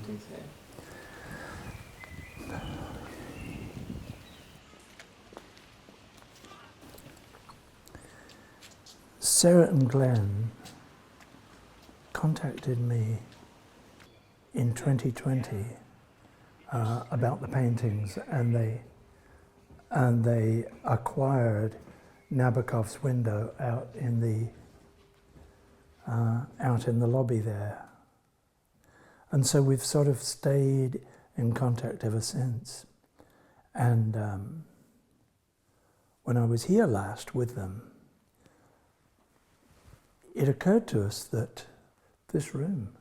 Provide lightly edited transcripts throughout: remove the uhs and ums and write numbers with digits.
paintings here? Sarah and Glenn contacted me in 2020 about the paintings, and they acquired Nabokov's window out in the lobby there, and so we've sort of stayed in contact ever since. And when I was here last with them, it occurred to us that this room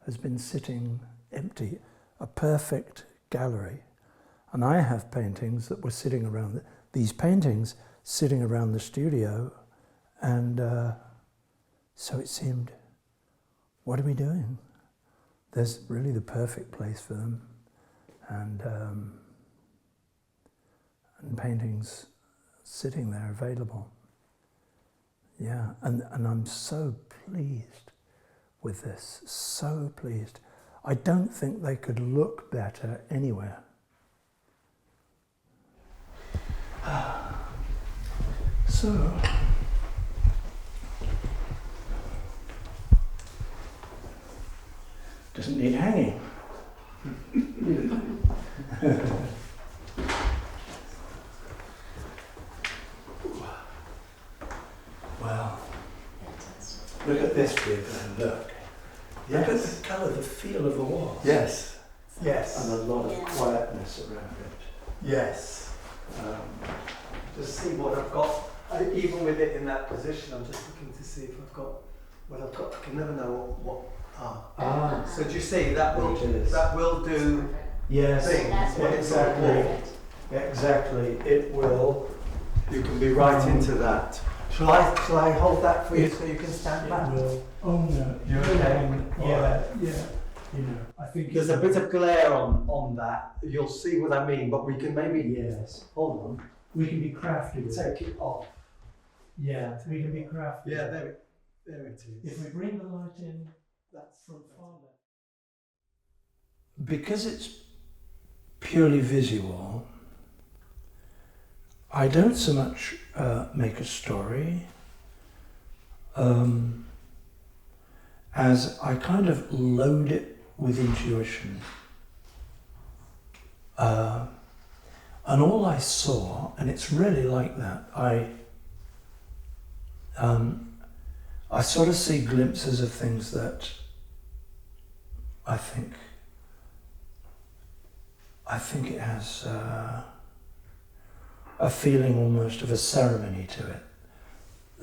has been sitting empty, a perfect gallery. And I have paintings that were sitting around, these paintings sitting around the studio. And so it seemed, what are we doing? There's really the perfect place for them. And paintings sitting there available. Yeah, and I'm so pleased with this, so pleased. I don't think they could look better anywhere. So, doesn't need hanging. Wow. Look at this big and look. Yes. Look at the colour, the feel of the wall. Yes. Yes. And a lot of quietness around it. Yes. Just see what I've got. Even with it in that position, I'm just looking to see if I've got what I've got. I can never know what. So do you see that will do? Yes. Things. Exactly. It will. You can be right into that. Shall I hold that for you so you can stand back? Will. Oh no. You're okay. Yeah. You know, I think there's a bit of glare on that. You'll see what I mean, but we can maybe hold on. We can be crafty with Take it off. Yeah, we can be crafty. Yeah, there it is. If we bring the light in, That's from far left. Because it's purely visual, I don't so much make a story as I kind of load it with intuition. And all I saw, and it's really like that, I sort of see glimpses of things that I think it has a feeling almost of a ceremony to it.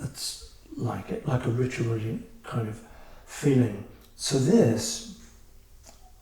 It's like a ritual kind of feeling. So this,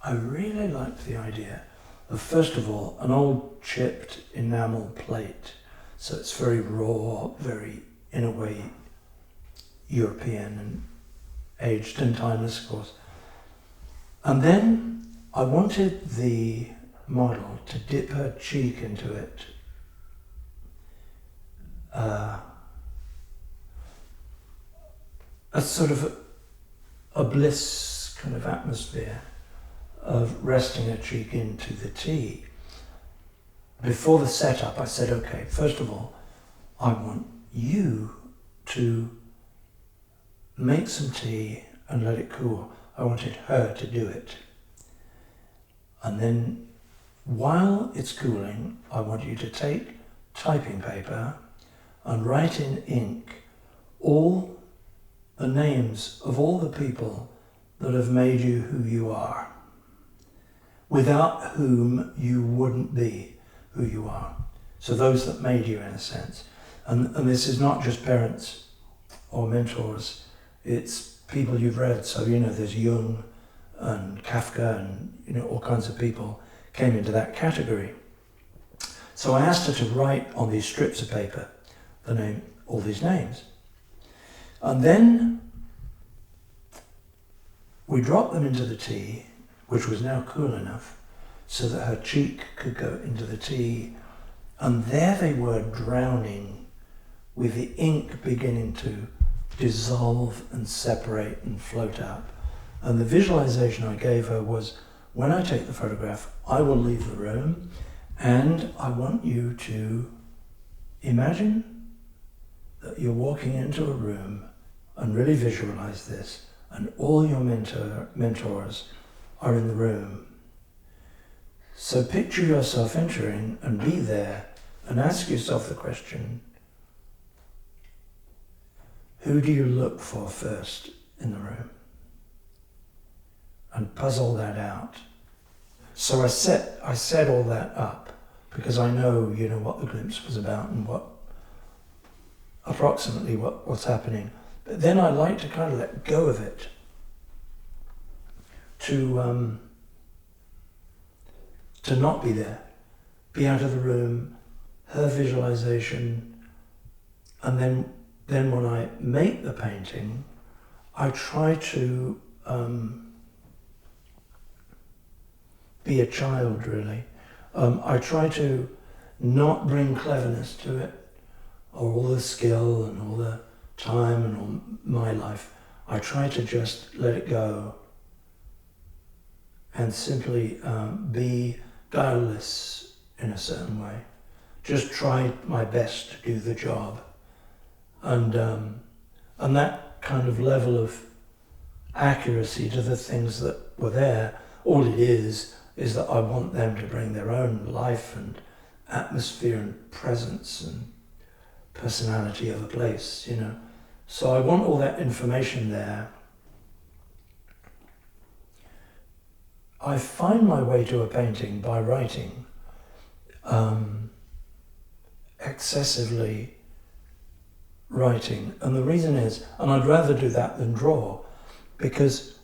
I really liked the idea of, first of all, an old chipped enamel plate. So it's very raw, very, in a way, European and aged and timeless, of course. And then I wanted the model to dip her cheek into it. A sort of a bliss kind of atmosphere of resting her cheek into the tea. Before the setup, I said, okay, first of all, I want you to make some tea and let it cool. I wanted her to do it. And then while it's cooling, I want you to take typing paper and write in ink all the names of all the people that have made you who you are, without whom you wouldn't be who you are. So those that made you, in a sense. And this is not just parents or mentors, it's people you've read. So, there's Jung and Kafka and, all kinds of people came into that category. So I asked her to write on these strips of paper all these names. And then we dropped them into the tea, which was now cool enough so that her cheek could go into the tea. And there they were, drowning, with the ink beginning to dissolve and separate and float out. And the visualization I gave her was when I take the photograph, I will leave the room, and I want you to imagine that you're walking into a room, and really visualize this, and all your mentors are in the room. So picture yourself entering and be there and ask yourself the question, who do you look for first in the room? And puzzle that out. So I set all that up because I know, what the glimpse was about and approximately what's happening. But then I like to kind of let go of it to not be there, be out of the room, her visualization, and then when I make the painting, I try to be a child, really. I try to not bring cleverness to it, or all the skill and all the time and all my life. I try to just let it go and simply be guileless in a certain way. Just try my best to do the job. And that kind of level of accuracy to the things that were there, all it is that I want them to bring their own life and atmosphere and presence and personality of the place, So I want all that information there. I find my way to a painting by writing excessively writing. And the reason is, and I'd rather do that than draw, because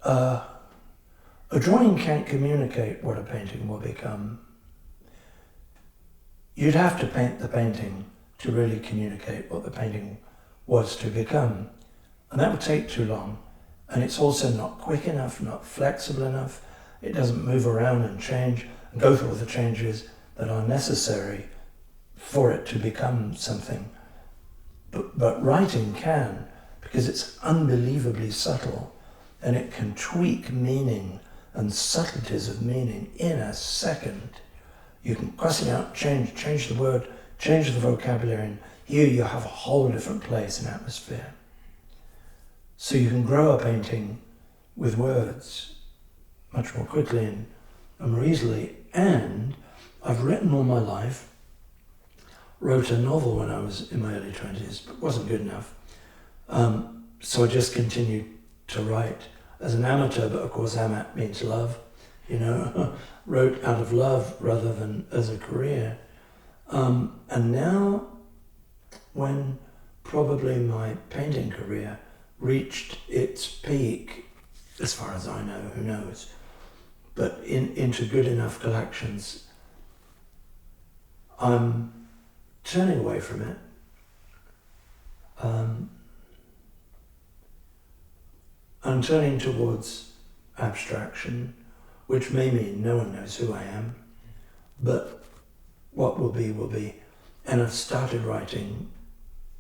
a drawing can't communicate what a painting will become. You'd have to paint the painting to really communicate what the painting was to become. And that would take too long. And it's also not quick enough, not flexible enough. It doesn't move around and change and go through all the changes that are necessary for it to become something. But writing can, because it's unbelievably subtle, and it can tweak meaning and subtleties of meaning in a second. You can cross it out, change the word, change the vocabulary, and here you have a whole different place and atmosphere. So you can grow a painting with words much more quickly and more easily. And I've written all my life, wrote a novel when I was in my early 20s, but wasn't good enough. So I just continued to write as an amateur, but of course amat means love, wrote out of love rather than as a career. And now, when probably my painting career reached its peak, as far as I know, who knows, but into good enough collections, I'm turning away from it. I'm turning towards abstraction, which may mean no one knows who I am, but what will be, will be. And I've started writing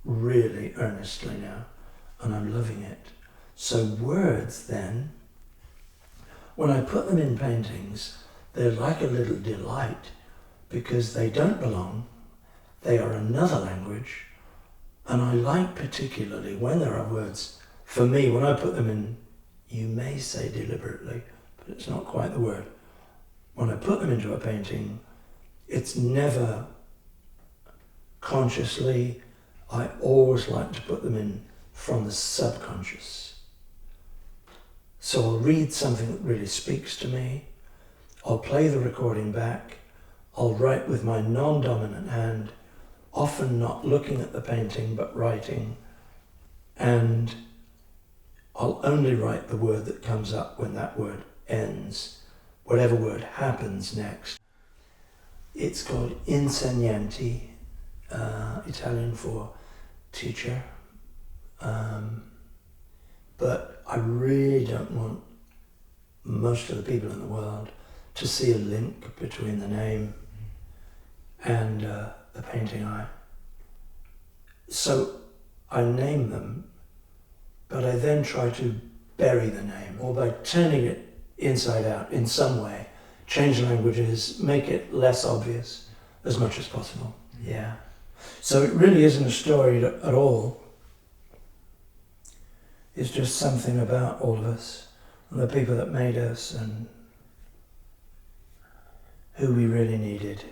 really earnestly now, and I'm loving it. So words then, when I put them in paintings, they're like a little delight, because they don't belong, they are another language, and I like particularly when there are words, for me, when I put them in, you may say deliberately, but it's not quite the word. When I put them into a painting, it's never consciously. I always like to put them in from the subconscious. So I'll read something that really speaks to me, I'll play the recording back, I'll write with my non-dominant hand, often not looking at the painting but writing, and I'll only write the word that comes up when that word ends, whatever word happens next. It's called insegnanti, Italian for teacher, but I really don't want most of the people in the world to see a link between the name and the painting eye. So I name them, but I then try to bury the name, or by turning it inside out in some way. Change languages, make it less obvious as much as possible. Yeah. So it really isn't a story at all. It's just something about all of us and the people that made us and who we really needed.